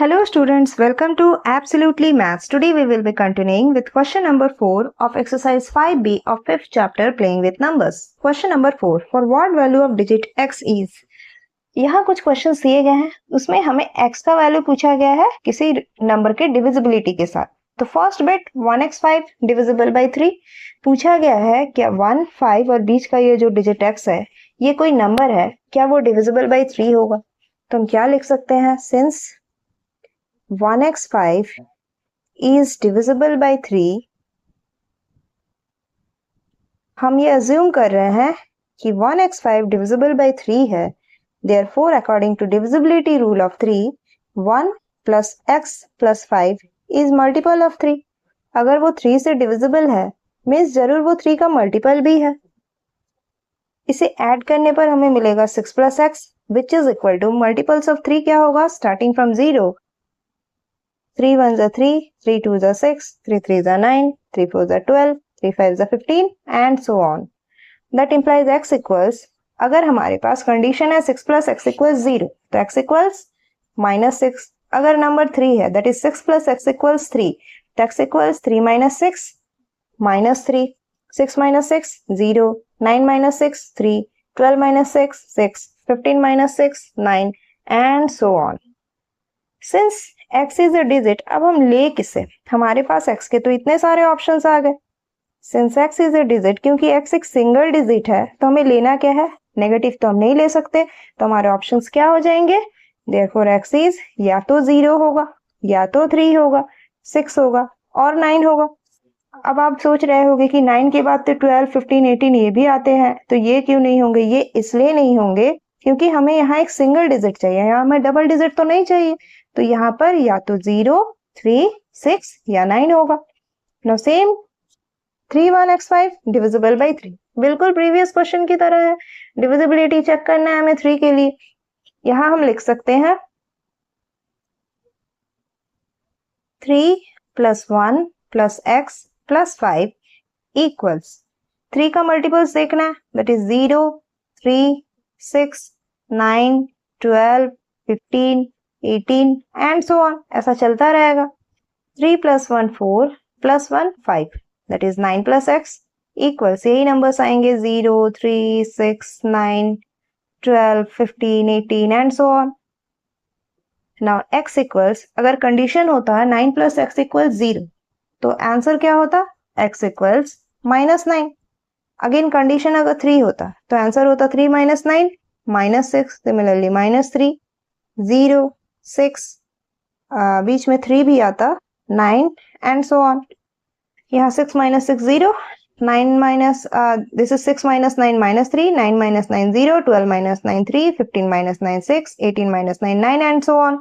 Hello students, welcome to Absolutely Maths. Today we will be continuing with question number 4 of exercise 5b of 5th chapter playing with numbers. Question number 4, for what value of digit x is? यहाँ कुछ questions दिए गए हैं, उसमें हमें x का value पूछा गया है किसी नंबर के डिविजिबिलिटी के साथ. तो first bit 1x5 divisible by 3 पूछा गया है. क्या 1, 5 और बीच का ये जो डिजिट x है ये कोई नंबर है, क्या वो डिविजिबल बाय 3 होगा? तो हम क्या लिख सकते हैं, since 1x5 is divisible by 3, हम ये assume कर रहे हैं कि 1x5 divisible by 3 है. Therefore, according to divisibility rule of 3, 1 plus x plus 5 is multiple of 3. अगर वो 3 से divisible है, means जरूर वो 3 का multiple भी है. इसे add करने पर हमें मिलेगा 6 plus x, which is equal to multiples of 3 क्या होगा, starting from 0. 3 1s are 3, 3 2s are 6, 3 3s are 9, 3 4s are 12, 3 5s are 15 and so on. That implies x equals, अगर हमारे पास कंडीशन है 6 plus x equals 0, तो x equals minus 6. अगर number 3 है, that is 6 plus x equals 3, तो x equals 3 minus 6, minus 3. 6 minus 6, 0. 9 minus 6, 3. 12 minus 6, 6. 15 minus 6, 9 and so on. Since x is a digit, अब हम ले किसे, हमारे पास x के तो इतने सारे ऑप्शंस आ गए. Since x is a digit, क्योंकि x एक सिंगल डिजिट है तो हमें लेना क्या है, नेगेटिव तो हम नहीं ले सकते, तो हमारे ऑप्शंस क्या हो जाएंगे. Therefore x is या तो 0 होगा, या तो 3 होगा, 6 होगा और 9 होगा. अब आप सोच रहे होंगे कि 9 के बाद तो 12, 15, 18 ये भी आते हैं, तो ये क्यों नहीं होंगे. ये इसलिए नहीं होंगे क्योंकि हमें यहाँ एक सिंगल डिजिट चाहिए, यहाँ हमें डबल डिजिट तो नहीं चाहिए. तो यहाँ पर या तो 0, 3, 6 या 9 होगा. No same 3 1x5 divisible by 3, बिल्कुल प्रीवियस क्वेश्चन की तरह है. डिविजिबिलिटी चेक करना है हमें 3 के लिए. यहाँ हम लिख सकते हैं 3 plus 1 plus x plus 5 equals 3 का मल्टीपल्स देखना है, that is 0, 3, 6, 9, 12, 15, 18 and so on. ऐसा चलता रहेगा. 3 plus 1 4 plus 1 5, that is 9 plus x equals, यही नंबर्स आएंगे 0, 3, 6, 9, 12, 15, 18 and so on. Now x equals, अगर कंडीशन होता 9 plus x equals 0, तो आंसर क्या होता, x equals minus 9. Again condition अगर 3 होता तो आंसर होता 3 minus 9, minus 6. सिमिलरली minus 3, 0, 6, बीच में 3 भी आता, 9 and so on. यहाँ 6 minus 6 0, 9 minus this is 6 minus 9 minus 3, 9 minus 9 0, 12 minus 9 3, 15 minus 9 6, 18 minus 9 9 and so on.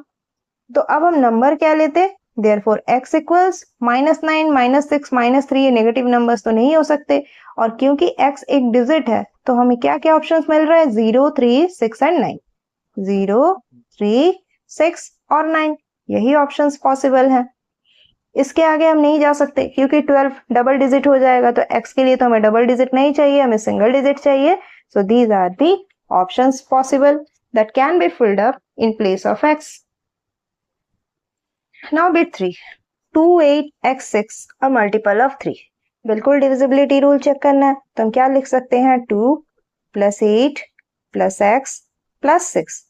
तो अब हम नंबर क्या लेते, therefore x equals minus 9, minus 6, minus 3. ये नेगेटिव नंबर्स तो नहीं हो सकते, और क्योंकि x एक डिजिट है तो हमें क्या क्या ऑप्शंस मिल रहे हैं, 0, 3, 6 एंड 9. 0, 3, 6 और 9, यही ऑप्शंस पॉसिबल हैं. इसके आगे हम नहीं जा सकते क्योंकि 12 डबल डिजिट हो जाएगा, तो x के लिए तो हमें डबल डिजिट नहीं चाहिए, हमें सिंगल डिजिट चाहिए. So these are the options possible that can be filled up in place of x. Now bit 3, 2, 8, x6 a multiple of 3. बिल्कुल डिविजिबिलिटी रूल चेक करना है, तो हम क्या लिख सकते हैं, 2 plus 8 plus x plus 6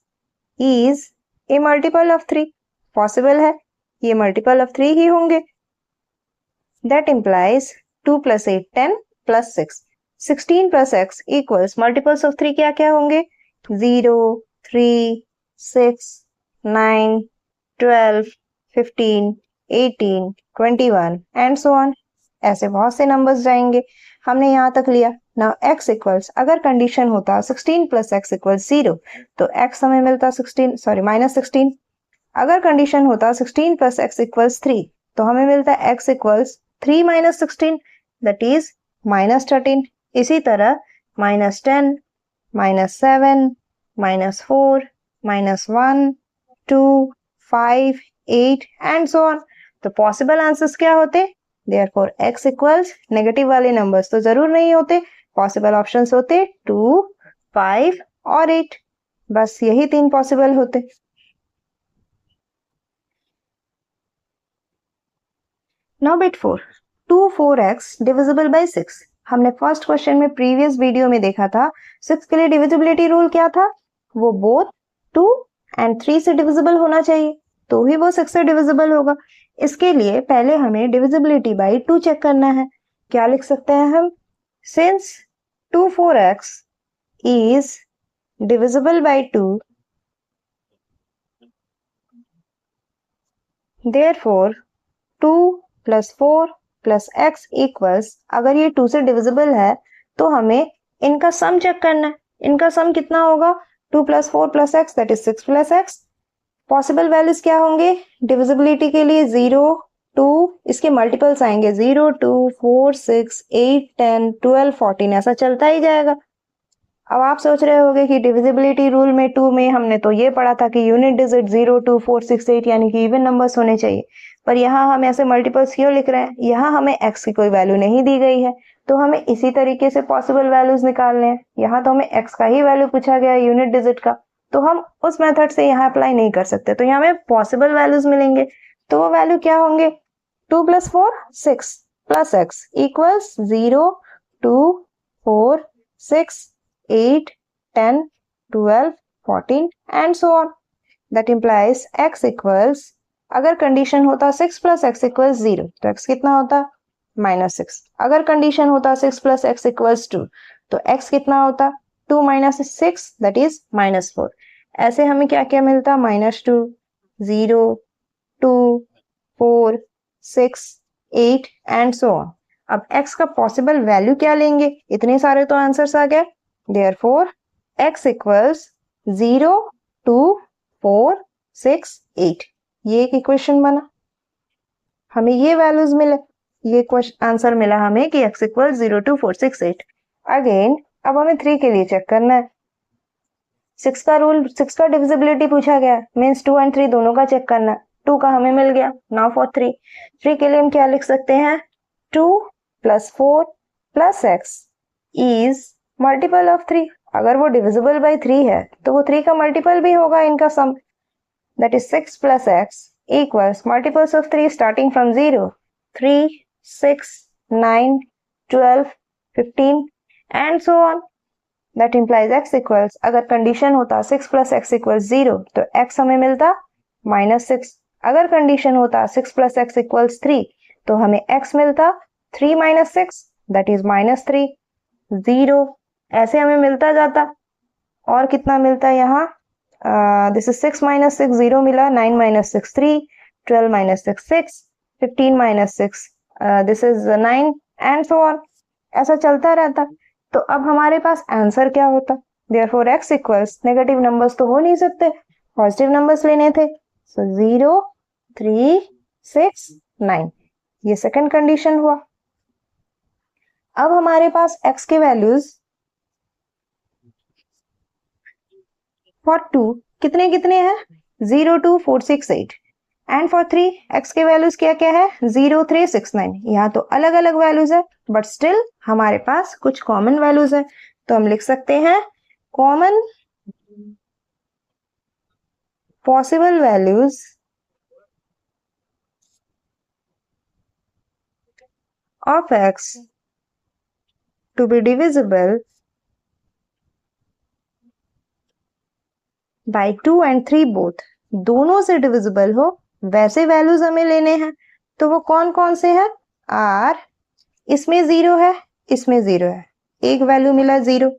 is a multiple of 3. Possible है, ये मल्टीपल ऑफ 3 ही होंगे. That implies 2 plus 8 10 plus 6 16 plus x equals multiples of 3 क्या क्या होंगे, 0, 3, 6, 9, 12, 15, 18, 21 and so on. ऐसे बहुत से नंबर्स जाएंगे. हमने यहाँ तक लिया. नाउ x इक्वल्स, अगर कंडीशन होता 16 plus x equals 0, तो x हमें मिलता 16 सॉरी minus 16. अगर कंडीशन होता 16 plus x equals 3, तो हमें मिलता x equals 3 minus 16, that is minus 13. इसी तरह minus 10, minus 7, minus 4, minus 1, 2, 5, 8 and so on. तो पॉसिबल आंसर्स क्या होते, therefore x equals, नेगेटिव वाले नंबर्स तो जरूर नहीं होते, पॉसिबल ऑप्शंस होते 2, 5 और 8. बस यही 3 पॉसिबल होते. Now bit 4, 2 4x divisible by 6। हमने फर्स्ट क्वेश्चन में प्रीवियस वीडियो में देखा था 6 के लिए डिविजिबिलिटी रूल क्या था, वो बोथ 2 एंड 3 से डिविजिबल होना चाहिए, तो ही वो 6 से डिविजिबल होगा। इसके लिए पहले हमें डिविजिबिलिटी बाय 2 चेक करना है। क्या लिख सकते हैं हम, since 2 4x is divisible by 2, therefore 2 plus 4 plus x equals, अगर ये 2 से डिविजिबल है तो हमें इनका सम चेक करना है। इनका सम कितना होगा, 2 plus 4 plus x, that is 6 plus x। Possible values क्या होंगे डिविजिबिलिटी के लिए, 0 2, इसके मल्टीपल्स आएंगे 0 2 4 6 8 10 12 14, ऐसा चलता ही जाएगा। अब आप सोच रहे होंगे कि डिविजिबिलिटी रूल में 2 में हमने तो ये पढ़ा था कि यूनिट डिजिट 0 2 4 6 8 यानी कि इवन नंबर्स होने चाहिए, पर यहाँ हम ऐसे मल्टीपल्स क्यों लिख रहे हैं, यहाँ हमें x की कोई वैल्यू नहीं दी गई है, तो हमें इसी तरीके से पॉसिबल वैल्यूज निकालने हैं। यहाँ तो हमें x का ही वैल्यू पूछा गया है यूनिट डिजिट का, तो हम उस मेथड से यहाँ अप्लाई नहीं कर सकते, तो यहाँ हमें पॉसिबल वैल्यूज मिलेंगे। तो वो वैल्यू क्या होंगे, 2 plus 4 6 plus x equals 0 2 4 6 8 10 12 14 and so on, that implies x equals, अगर कंडीशन होता 6 plus x equals 0 तो x कितना होता -6, अगर कंडीशन होता 6 plus x equals 2 तो x कितना होता 2 minus 6 that is -4। ऐसे हमें क्या क्या मिलता, -2 0 2 4 6 8 and so on। अब x का पॉसिबल वैल्यू क्या लेंगे, इतने सारे तो आंसर्स आ गए, therefore x equals 0 2 4 6 8, ये एक इक्वेशन बना, हमें ये वैल्यूज मिले, ये आंसर मिला हमें कि x equals 0 2 4 6 8। अगेन अब हमें 3 के लिए चेक करना है, 6 का रूल, 6 का डिविजिबिलिटी पूछा गया, मीन्स 2 एंड 3 दोनों का चेक करना है। 2 का हमें मिल गया। नाउ फॉर 3 के लिए हम क्या लिख सकते हैं, 2 plus 4 plus x is multiple of 3। अगर वो डिविजिबल बाय 3 है तो वो 3 का मल्टीपल भी होगा इनका sum, that is 6 plus x equals multiples of 3 starting from 0 3 6 9 12 15 and so on, that implies x equals, अगर कंडीशन होता 6 plus x equals 0 तो x हमें मिलता -6, अगर कंडीशन होता 6 plus x equals 3 तो हमें x मिलता 3 minus 6 that is -3 0, ऐसे हमें मिलता जाता। और कितना मिलता है यहाँ, दिस इज 6 minus 6 0 मिला, 9 minus 6 3 12 minus 6 6 15 minus 6 this is 9 and so on, ऐसा चलता रहता। तो अब हमारे पास आंसर क्या होता, therefore x equals, negative numbers तो हो नहीं सकते, पॉजिटिव नंबर्स लेने थे, सो 0 3 6 9, ये सेकंड कंडीशन हुआ। अब हमारे पास x के वैल्यूज फॉर 2 कितने कितने हैं, 0 2 4 6 8, एंड फॉर 3 x के वैल्यूज क्या क्या है, 0 3 6 9। यहाँ तो अलग अलग वैल्यूज है बट स्टिल हमारे पास कुछ कॉमन वैल्यूज है, तो हम लिख सकते हैं common possible values of x to be divisible by 2 and 3 both, दोनों से डिविजिबल हो वैसे वैल्यूज हमें लेने हैं। तो वो कौन कौन से हैं, r, इसमें 0 है, इसमें 0 है, एक वैल्यू मिला 0,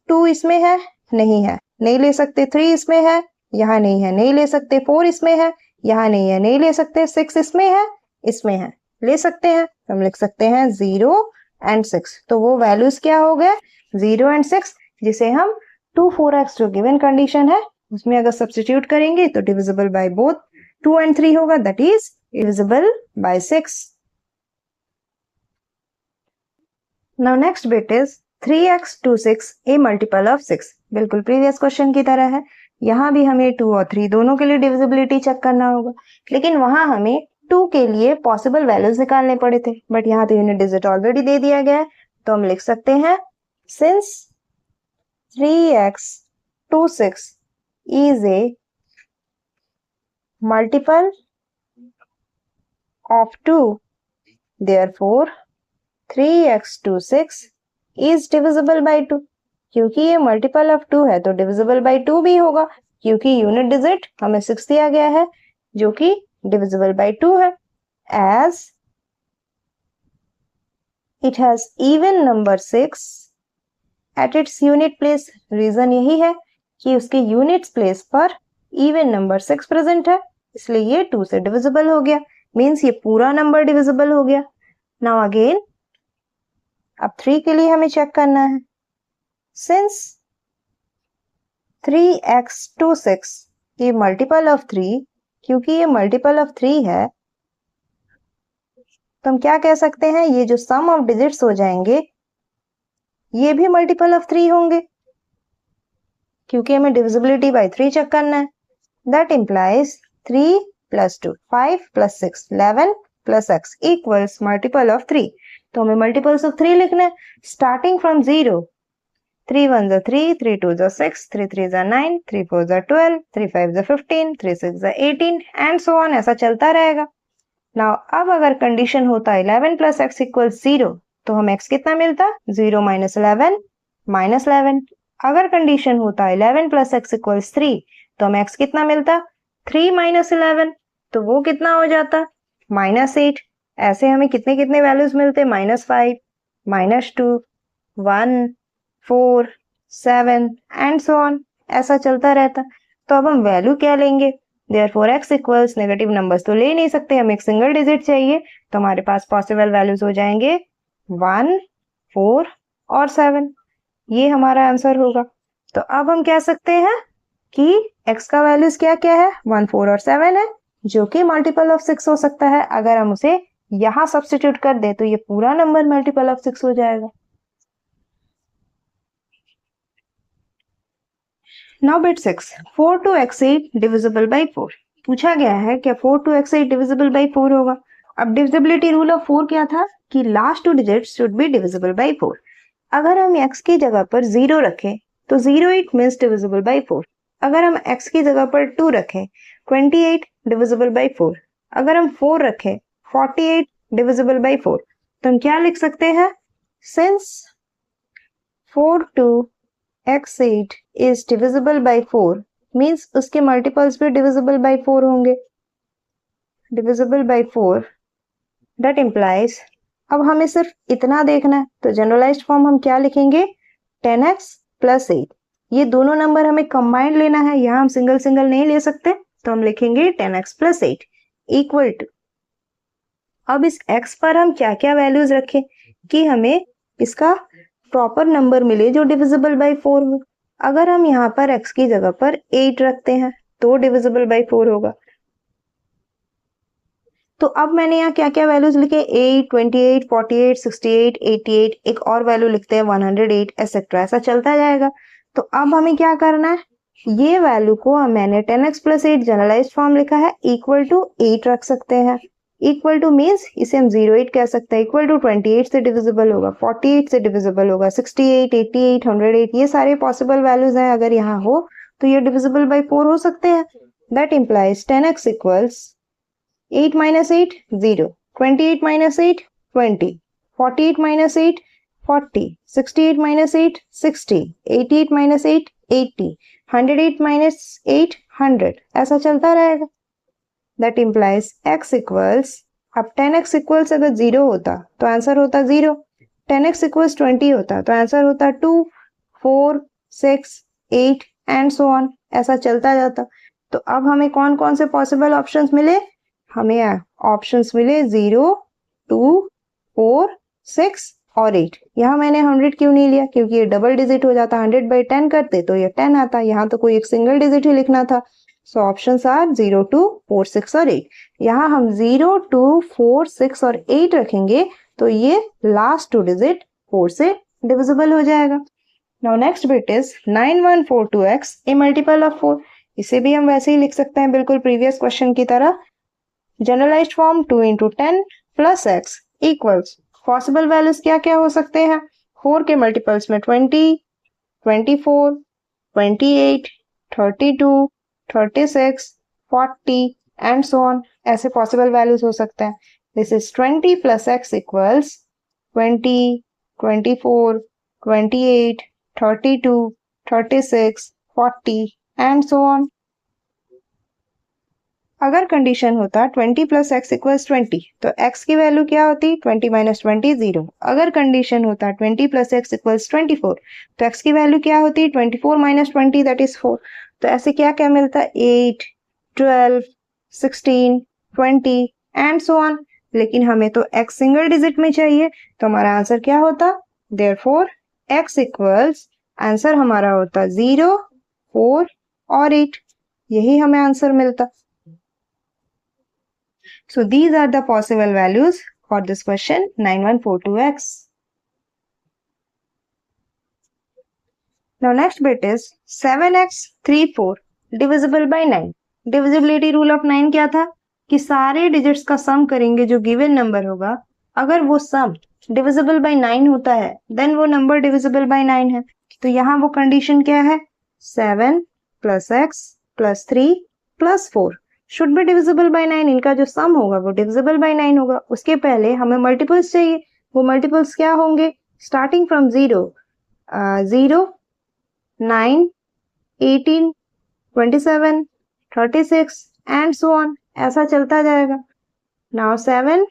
2 इसमें है, नहीं है, नहीं ले सकते, 3 इसमें है, यहाँ नहीं है, नहीं ले सकते, 4 इसमें है, यहाँ नहीं है, नहीं ले सकते, 6 इसमें है, इसमें है, ले सकते हैं, हम लिख सकते हैं 0 एंड 6। तो वो वैल्यूज क्या हो गए, 0 एंड 6, जिसे हम 2 4x जो गिवन कंडीशन है उसमें अगर सब्स्टिट्यूट करेंगे तो डिविजिबल बाय बोथ 2 एंड 3 होगा, that is divisible bye 6। Now next bit is 3x 2 6 A multiple of 6, बिल्कुल प्रीवियस क्वेश्चन की तरह है, यहाँ भी हमें 2 और 3 दोनों के लिए डिविजिबिलिटी चेक करना होगा, लेकिन वहां हमें 2 के लिए पॉसिबल वैल्यूज निकालने पड़े थे, बट यहाँ तो यूनिट डिजिट ऑलरेडी दे दिया गया है, तो हम लिख सकते हैं since 3x 2 6 is a multiple of 2 Therefore 3x26 is divisible by 2. क्योंकि ये मल्टीपल ऑफ 2 है तो डिविजिबल बाय 2 भी होगा, क्योंकि यूनिट डिजिट हमें 6 दिया गया है जो कि डिविजिबल बाय 2 है. As it has even number 6 at its unit place. Reason यही है कि उसके यूनिट्स प्लेस पर इवन नंबर 6 प्रेजेंट है, इसलिए ये 2 से डिविजिबल हो गया. मीन्स ये पूरा नंबर डिविजिबल हो गया. नाउ अगेन अब 3 के लिए हमें चेक करना है. सिंस 3x26 ये मल्टीपल ऑफ 3, क्योंकि ये मल्टीपल ऑफ 3 है तो हम क्या कह सकते हैं, ये जो सम ऑफ डिजिट्स हो जाएंगे ये भी मल्टीपल ऑफ 3 होंगे, क्योंकि हमें डिविजिबिलिटी बाय 3 चेक करना है. That implies 3 + 2 5 + 6 11 + x equals multiple of 3. तो हमें मल्टीपल्स ऑफ 3 लिखना है starting from 0. 3 1 = 3, 3 2 = 6, 3 3 = 9, 3 4 = 12, 3 5 = 15, 3 6 = 18 and so on. ऐसा चलता रहेगा. नाउ अब अगर कंडीशन होता 11 + x = 0 तो हमें x कितना मिलता 0 - 11 -11. अगर कंडीशन होता 11 + x = 3 तो हमें x कितना मिलता 3 - 11, तो वो कितना हो जाता -8. ऐसे हमें कितने कितने वैल्यूज मिलते -5 -2 1 4 7 एंड सो ऑन. ऐसा चलता रहता. तो अब हम वैल्यू क्या लेंगे, Therefore x equals negative numbers तो ले नहीं सकते, हमें एक सिंगल डिजिट चाहिए, तो हमारे पास पॉसिबल वैल्यूज हो जाएंगे 1 4 और 7. ये हमारा आंसर होगा. तो अब हम कह सकते हैं कि x का वैल्यूज क्या क्या है 1 4 और 7 है, जो कि मल्टीपल ऑफ 6 हो सकता है. अगर हम उसे यहां सब्स्टिट्यूट कर दे तो ये पूरा नंबर मल्टीपल ऑफ 6 हो जाएगा. Now bit 6, 4 to x8 divisible by 4. पूछा गया है क्या 4 to x8 divisible by 4 होगा. अब डिविजिबिलिटी रूल ऑफ 4 क्या था कि last 2 digits should be divisible bye 4. अगर हम x की जगह पर 0 रखें तो 08 मींस डिविजिबल बाय 4. अगर हम x की जगह पर 2 रखें 28 डिविजिबल बाय 4. अगर हम 4 रखें 48 डिविजिबल बाय 4. तो हम क्या लिख सकते हैं, since 4 to x8 is divisible by 4 means उसके मल्टीपल्स भी divisible by 4 होंगे. divisible by 4 that implies, अब हमें सिर्फ इतना देखना है तो जनरलाइज्ड फॉर्म हम क्या लिखेंगे 10x + 8. ये दोनों नंबर हमें कंबाइंड लेना है, यहाँ हम सिंगल सिंगल नहीं ले सकते, तो हम लिखेंगे 10x + 8 इक्वल टू. अब इस x पर हम क्या क्या वैल्यूज रखें कि हमें इसका प्रॉपर नंबर मिले जो डिविजिबल बाय 4 हो. अगर हम यहाँ पर x की जगह पर 8 रखते हैं तो डिविजिबल बाय 4 होगा. तो अब मैंने यहाँ क्या क्या वैल्यूज लिखे 8 28 48 68 88, एक और वैल्यू लिखते हैं 108 एसेट्रा. ऐसा चलता जाएगा. तो अब हमें क्या करना है, ये वैल्यू को मैंने 10x + 8 जनरलाइज्ड फॉर्म लिखा है इक्वल टू 8 रख सकते हैं. इक्वल टू मीन्स इसे हम 08 कह सकते हैं. इक्वल टू 28 से डिविजिबल होगा, 48 से डिविजिबल होगा, 68 88 108 ये सारे पॉसिबल वैल्यूज हैं. अगर यहाँ हो तो ये डिविजिबल बाय 4 हो सकते हैं. That implies 10x equals 8 - 8 0, 28 - 8 20, 48 - 8 40, 68 - 8 60, 88 - 8 80, 108 - 8 100. ऐसा चलता रहेगा. That implies x equals, अब 10x इक्वल्स अगर 0 होता तो आंसर होता 0, 10x इक्वल्स 20 होता तो आंसर होता 2 4 6 8 एंड सो ऑन. ऐसा चलता जाता. तो अब हमें कौन कौन से पॉसिबल ऑप्शंस मिले, हमें ऑप्शंस मिले 0 2 4 6 और 8. यहाँ मैंने 100 क्यों नहीं लिया, क्योंकि ये डबल डिजिट हो जाता, 100/10 करते तो ये 10 आता. यहाँ तो कोई एक सिंगल डिजिट ही लिखना था. सो ऑप्शंस आर 0 2 4 6 और 8. यहाँ हम 0 2 4 6 और 8 रखेंगे तो ये लास्ट 2 डिजिट 4 से डिविजिबल हो जाएगा. Now next bit is 9142x A multiple of 4. इसे भी हम वैसे ही लिख सकते हैं बिल्कुल प्रीवियस क्वेश्चन की तरह. Generalized form 2 × 10 + x equals, possible values क्या क्या हो सकते हैं, 4 के मल्टीपल्स में 20 24 28 32 36 40 एंड सो ऑन. ऐसे पॉसिबल वैल्यूज हो सकते हैं. This is 20 plus x equals 20, 24, 28, 32, 36, 40 and so on. अगर कंडीशन होता 20 प्लस एक्स इक्वल्स 20 तो x की वैल्यू क्या होती 20 माइनस 20 0। अगर कंडीशन होता 20 प्लस एक्स इक्वल्स 24 तो x की वैल्यू क्या होती 24 माइनस 20 दैट इज 4। तो ऐसे क्या क्या मिलता 8, 12, 16, 20 एंड सो ऑन। लेकिन हमें तो x सिंगल डिजिट में चाहिए तो हमारा आंसर क्या होता देयरफॉर x इक्वल्स आंसर हमारा होता 0, 4 और 8। यही हमें आंसर मिलता। So these are the possible values for this question 9142x. Now next bit is 7x 34 divisible by 9. Divisibility rule of 9 क्या था कि सारे डिजिट्स का सम करेंगे जो गिवन नंबर होगा, अगर वो सम डिविजिबल बाय 9 होता है देन वो नंबर डिविजिबल बाय 9 है। तो यहाँ वो कंडीशन क्या है 7 plus x plus 3 plus 4 should be divisible bye 9। इनका जो सम होगा वो डिविजिबल बाय 9 होगा। उसके पहले हमें मल्टीपल्स चाहिए। वो मल्टीपल्स क्या होंगे starting from 0, 0, 9, 18, 27, 36 and so on, ऐसा चलता जाएगा। Now 7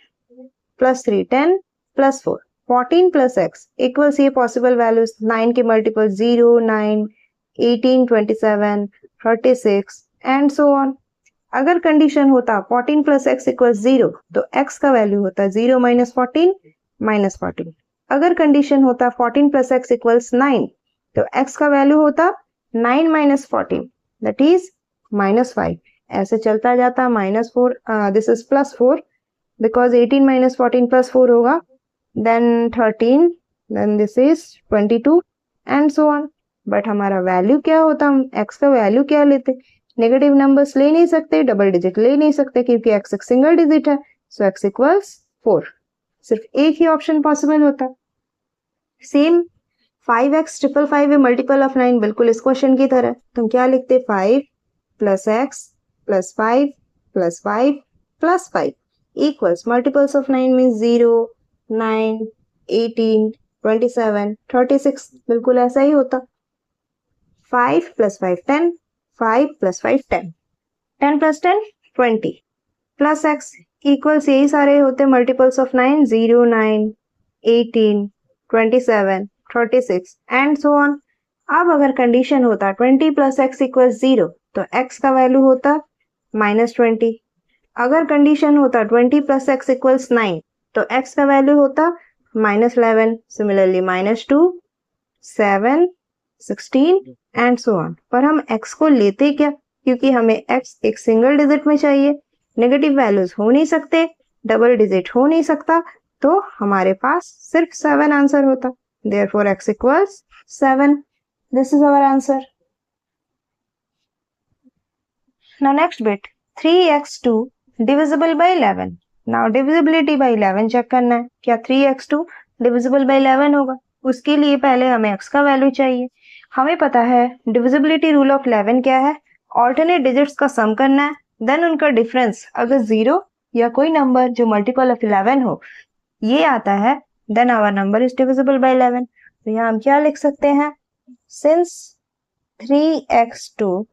plus 3 10 plus 4 14 plus x equals ये पॉसिबल वैल्यूज 9 के मल्टीपल 0, 9, 18, 27, 36 एंड सो ऑन। अगर कंडीशन होता 14 प्लस एक्स इक्वल्स 0 तो x का वैल्यू होता 0 माइनस 14 माइनस 14। अगर कंडीशन होता 14 प्लस एक्स इक्वल्स 9 तो x का वैल्यू होता 9 माइनस 14 दैट इज माइनस 5। ऐसे चलता जाता minus 4 this is plus 4 because 18 minus 14 plus 4 होगा then 13 then this is 22 and so on. But हमारा वैल्यू क्या होता हम x का वैल्यू क्या लेते नेगेटिव नंबर्स ले नहीं सकते, डबल डिजिट ले नहीं सकते क्योंकि x एक सिंगल डिजिट है। सो x इक्वल्स 4। सिर्फ एक ही ऑप्शन पॉसिबल होता। सेम 5x ट्रिपल 5 है मल्टीपल ऑफ 9 बिल्कुल इस क्वेश्चन की तरह। तुम क्या लिखते 5 plus x plus 5 plus 5 plus 5 equals multiples of 9 means 0, 9, 18, 27, 36 बिल्कुल ऐसा ही होता। 5 plus 5 10, 5 plus 5 10, 10 plus 10 20 plus x equals यही सारे होते multiples of 9 0, 9, 18, 27, 36 and so on. अब अगर कंडीशन होता 20 प्लस एक्स इक्वल्स 0 तो x का वैल्यू होता माइनस 20। अगर कंडीशन होता 20 प्लस एक्स इक्वल्स 9 तो x का वैल्यू होता minus 11। Similarly minus 2, 7, 16 and so on. पर हम x को लेते क्या क्योंकि हमें x एक सिंगल डिजिट में चाहिए, नेगेटिव वैल्यूज हो नहीं सकते, डबल डिजिट हो नहीं सकता, तो हमारे पास सिर्फ 7 आंसर होता। Therefore x equals 7। This is our answer. Now next bit 3x2 divisible by 11। Now divisibility by 11 check करना है। क्या 3x2 डिविजिबल बाय 11 होगा? उसके लिए पहले हमें x का वैल्यू चाहिए। हमें पता है डिविजिबिलिटी रूल ऑफ 11 क्या है ऑल्टरनेट डिजिट्स का सम करना है देन उनका डिफरेंस अगर 0 या कोई नंबर जो मल्टीपल ऑफ 11 हो ये आता है then our number is divisible by 11। तो यहाँ हम क्या लिख सकते हैं since 3x2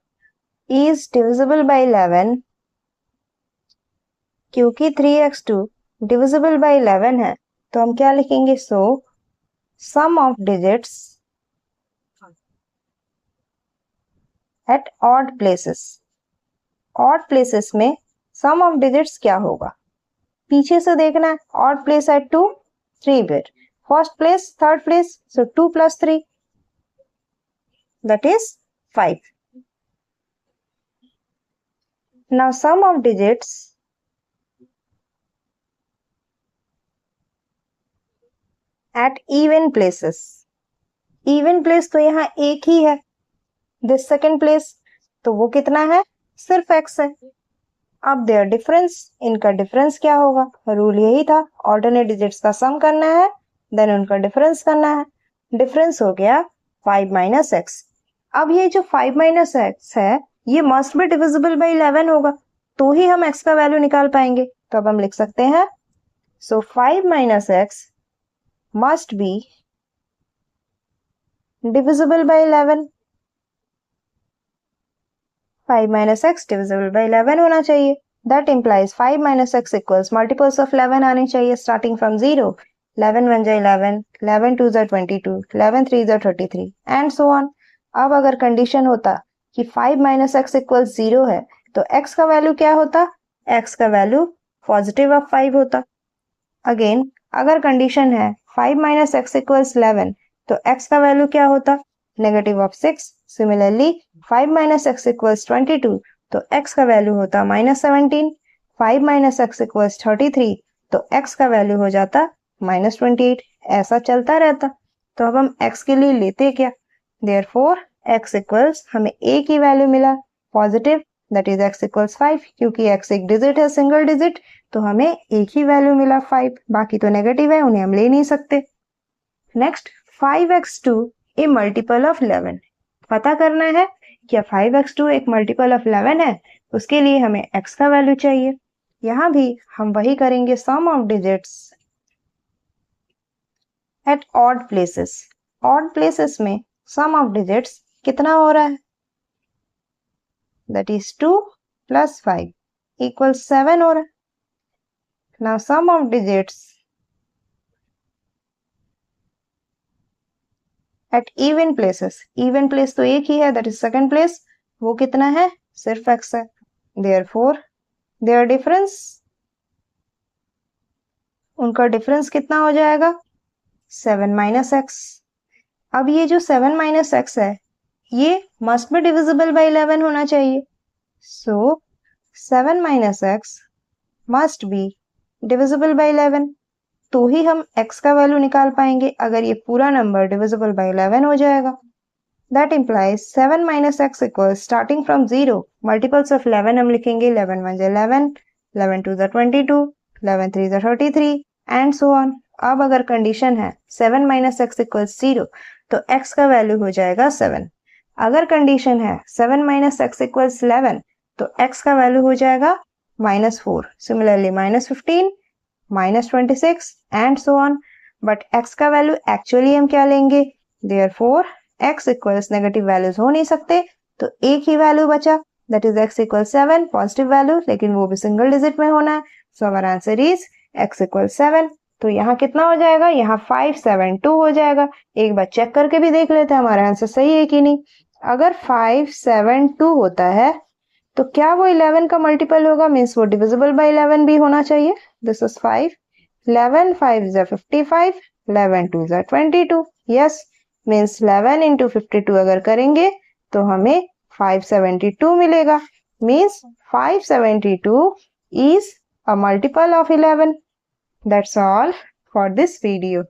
is divisible by 11 क्योंकि 3x2 डिविजिबल बाय 11 है तो हम क्या लिखेंगे so sum of digits at odd places. Odd places में सम ऑफ डिजिट्स क्या होगा पीछे से देखना है। Odd place at 2 3 bit, first place third place so 2 plus 3 that is 5। Now sum of digits at even places. Even place तो यहाँ एक ही है दिस सेकेंड प्लेस तो वो कितना है सिर्फ x है। अब देयर डिफरेंस इनका डिफरेंस क्या होगा रूल यही था ऑल्टरनेट डिजिट्स का सम करना है देन उनका डिफरेंस करना है। डिफरेंस हो गया 5 माइनस एक्स। अब ये जो 5 माइनस एक्स है ये मस्ट बी डिविजिबल बाय 11 होगा तो ही हम x का वैल्यू निकाल पाएंगे। तो अब हम लिख सकते हैं So 5 minus x must be divisible by 11. 5 minus x divisible by 11 होना चाहिए. That implies 5 minus x equals multiples of 11 आनी चाहिए starting from 0. 11 1 जा 11, 11 2 जा 22, 11 3 जा 33 and so on. अब अगर कंडीशन होता कि 5 minus x equals 0 है तो x का वैल्यू क्या होता? x का वैल्यू पॉजिटिव ऑफ 5 होता. अगेन अगर कंडीशन है 5 minus x equals 11 तो x का वैल्यू क्या होता? Negative of 6. Similarly 5 minus x equals 22 तो x का वैल्यू होता -17. 5 minus x equals 33 तो x का वैल्यू हो जाता -28. ऐसा चलता रहता. तो अब हम x के लिए लेते क्या? Therefore x equals हमें a की वैल्यू मिला positive, that is x equals 5. क्योंकि x एक डिजिट है, सिंगल डिजिट, तो हमें एक ही वैल्यू मिला 5. बाकी तो नेगेटिव है, उन्हें हम ले नहीं सकते. Next 5x2 A multiple of 11. पता करना है क्या 5x2 एक मल्टीपल ऑफ 11 है. उसके लिए हमें x का वैल्यू चाहिए. यहां भी हम वही करेंगे, sum of digits at odd places. Odd places में सम ऑफ डिजिट्स कितना हो रहा है? दैट इज 2 प्लस 5 इक्वल्स 7 हो रहा है. Now sum of digits at even places. Even place तो एक ही है, दैट इज सेकंड प्लेस. वो कितना है? सिर्फ x है. देयरफॉर देयर डिफरेंस, उनका डिफरेंस कितना हो जाएगा? 7 माइनस एक्स. अब ये जो 7 माइनस एक्स है ये मस्ट बी डिविजिबल बाय 11 होना चाहिए. सो 7 minus x must be divisible by 11. तो ही हम x का वैल्यू निकाल पाएंगे अगर ये पूरा नंबर डिविजिबल बाय 11 हो जाएगा. That implies 7 minus x equals starting from 0 multiples of 11 हम लिखेंगे. 11 1 11, 11 2 22, 11 3 33 एंड सो ऑन. अब अगर कंडीशन है 7 माइनस एक्स इक्वल्स 0 तो x का वैल्यू हो जाएगा 7. अगर कंडीशन है 7 माइनस एक्स इक्वल्स 11 तो x का वैल्यू हो जाएगा -4. Similarly -15, -26 and so on. But x का वैल्यू एक्चुअली हम क्या लेंगे? Therefore x equals negative values हो नहीं सकते, तो एक ही वैल्यू बचा, that is x equals 7 positive value, लेकिन वो भी सिंगल डिजिट में होना है. So our answer is x equals 7. तो यहाँ कितना हो जाएगा? यहाँ 572 हो जाएगा. एक बार चेक करके भी देख लेते हैं हमारा आंसर सही है कि नहीं. अगर 572 होता है तो क्या वो 11 का मल्टीपल होगा? मीन्स वो डिविजिबल बाय 11 भी होना चाहिए. This is 5. 11 5 is 55, 11 2 is 22. Yes, means 11 into 52 अगर करेंगे तो हमें 572 मिलेगा. Means 572 is a multiple of 11. That's all for this video.